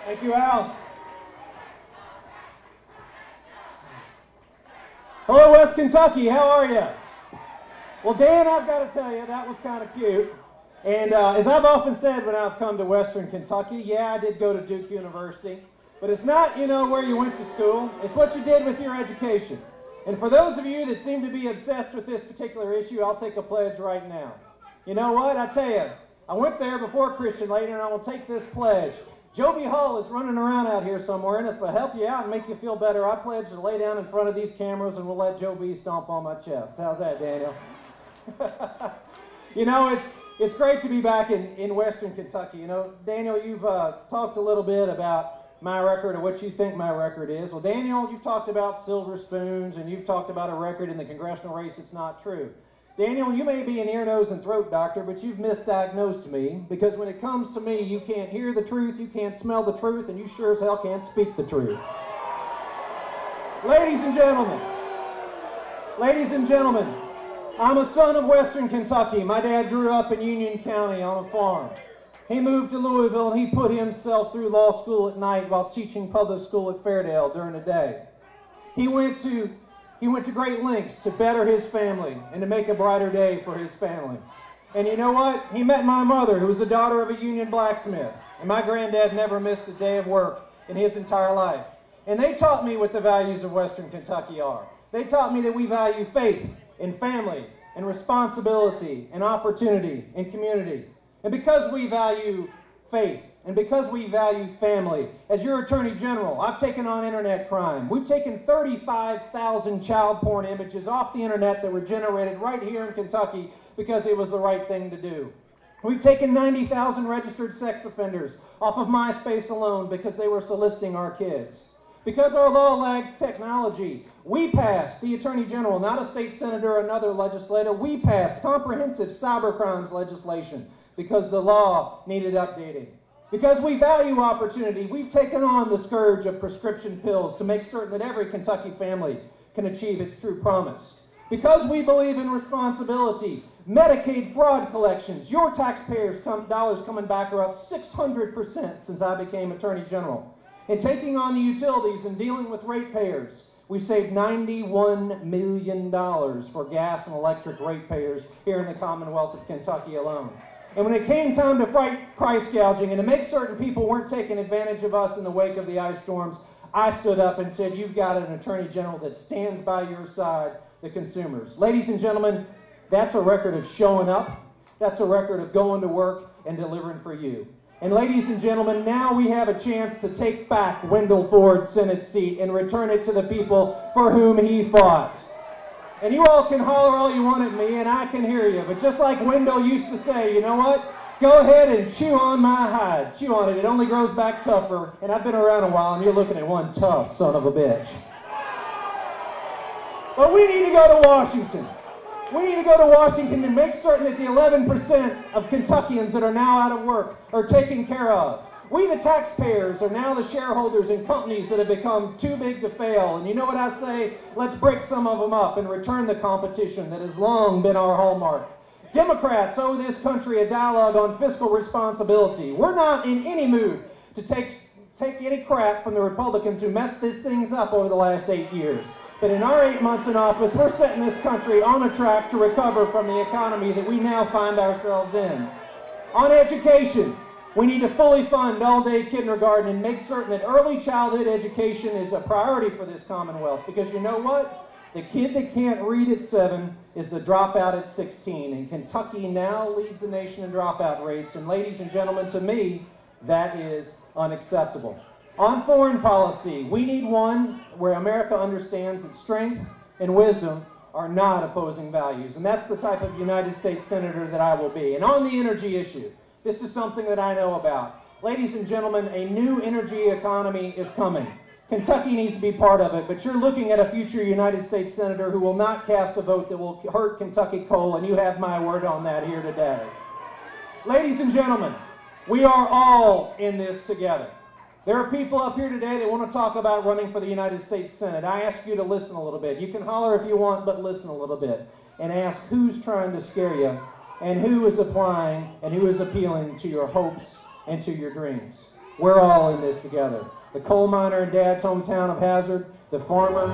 Thank you, Al. Hello, West Kentucky. How are you? Well, Dan, I've got to tell you, that was kind of cute. And as I've often said when I've come to Western Kentucky, yeah, I did go to Duke University. But it's not, where you went to school. It's what you did with your education. And for those of you that seem to be obsessed with this particular issue, I'll take a pledge right now. You know what? I tell you, I went there before Christian later, and I will take this pledge. Joby Hall is running around out here somewhere, and if I help you out and make you feel better, I pledge to lay down in front of these cameras and we'll let Joby stomp on my chest. How's that, Daniel? It's great to be back in Western Kentucky. Daniel, you've talked a little bit about my record or what you think my record is. Well, Daniel, you've talked about silver spoons and you've talked about a record in the congressional race that's not true. Daniel, you may be an ear, nose, and throat doctor, but you've misdiagnosed me because when it comes to me, you can't hear the truth, you can't smell the truth, and you sure as hell can't speak the truth. Ladies and gentlemen, I'm a son of Western Kentucky. My dad grew up in Union County on a farm. He moved to Louisville and he put himself through law school at night while teaching public school at Fairdale during the day. He went to great lengths to better his family and to make a brighter day for his family. And you know what? He met my mother, who was the daughter of a union blacksmith. And my granddad never missed a day of work in his entire life. And they taught me what the values of Western Kentucky are. They taught me that we value faith and family and responsibility and opportunity and community. And because we value faith and because we value family, as your Attorney General, I've taken on internet crime. We've taken 35,000 child porn images off the internet that were generated right here in Kentucky because it was the right thing to do. We've taken 90,000 registered sex offenders off of MySpace alone because they were soliciting our kids. Because our law lags technology, we passed, the Attorney General, not a state senator or another legislator, we passed comprehensive cybercrimes legislation because the law needed updating. Because we value opportunity, we've taken on the scourge of prescription pills to make certain that every Kentucky family can achieve its true promise. Because we believe in responsibility, Medicaid fraud collections, your taxpayers' dollars coming back are up 600% since I became Attorney General. And taking on the utilities and dealing with ratepayers, we saved $91 million for gas and electric ratepayers here in the Commonwealth of Kentucky alone. And when it came time to fight price gouging and to make certain people weren't taking advantage of us in the wake of the ice storms, I stood up and said, you've got an Attorney General that stands by your side, the consumers. Ladies and gentlemen, that's a record of showing up. That's a record of going to work and delivering for you. And ladies and gentlemen, now we have a chance to take back Wendell Ford's Senate seat and return it to the people for whom he fought. And you all can holler all you want at me, and I can hear you. But just like Wendell used to say, you know what? Go ahead and chew on my hide. Chew on it. It only grows back tougher. And I've been around a while, and you're looking at one tough son of a bitch. But we need to go to Washington. We need to go to Washington and make certain that the 11% of Kentuckians that are now out of work are taken care of. We, the taxpayers, are now the shareholders in companies that have become too big to fail. And you know what I say? Let's break some of them up and return the competition that has long been our hallmark. Democrats owe this country a dialogue on fiscal responsibility. We're not in any mood to take any crap from the Republicans who messed these things up over the last 8 years. But in our 8 months in office, we're setting this country on a track to recover from the economy that we now find ourselves in. On education, we need to fully fund all-day kindergarten and make certain that early childhood education is a priority for this Commonwealth. Because you know what? The kid that can't read at 7 is the dropout at 16. And Kentucky now leads the nation in dropout rates. And ladies and gentlemen, to me, that is unacceptable. On foreign policy, we need one where America understands that strength and wisdom are not opposing values. And that's the type of United States Senator that I will be. And on the energy issue, this is something that I know about. Ladies and gentlemen, a new energy economy is coming. Kentucky needs to be part of it, but you're looking at a future United States Senator who will not cast a vote that will hurt Kentucky coal, and you have my word on that here today. Ladies and gentlemen, we are all in this together. There are people up here today that want to talk about running for the United States Senate. I ask you to listen a little bit. You can holler if you want, but listen a little bit. And ask who's trying to scare you, and who is applying, and who is appealing to your hopes and to your dreams. We're all in this together. The coal miner in Dad's hometown of Hazard, the farmer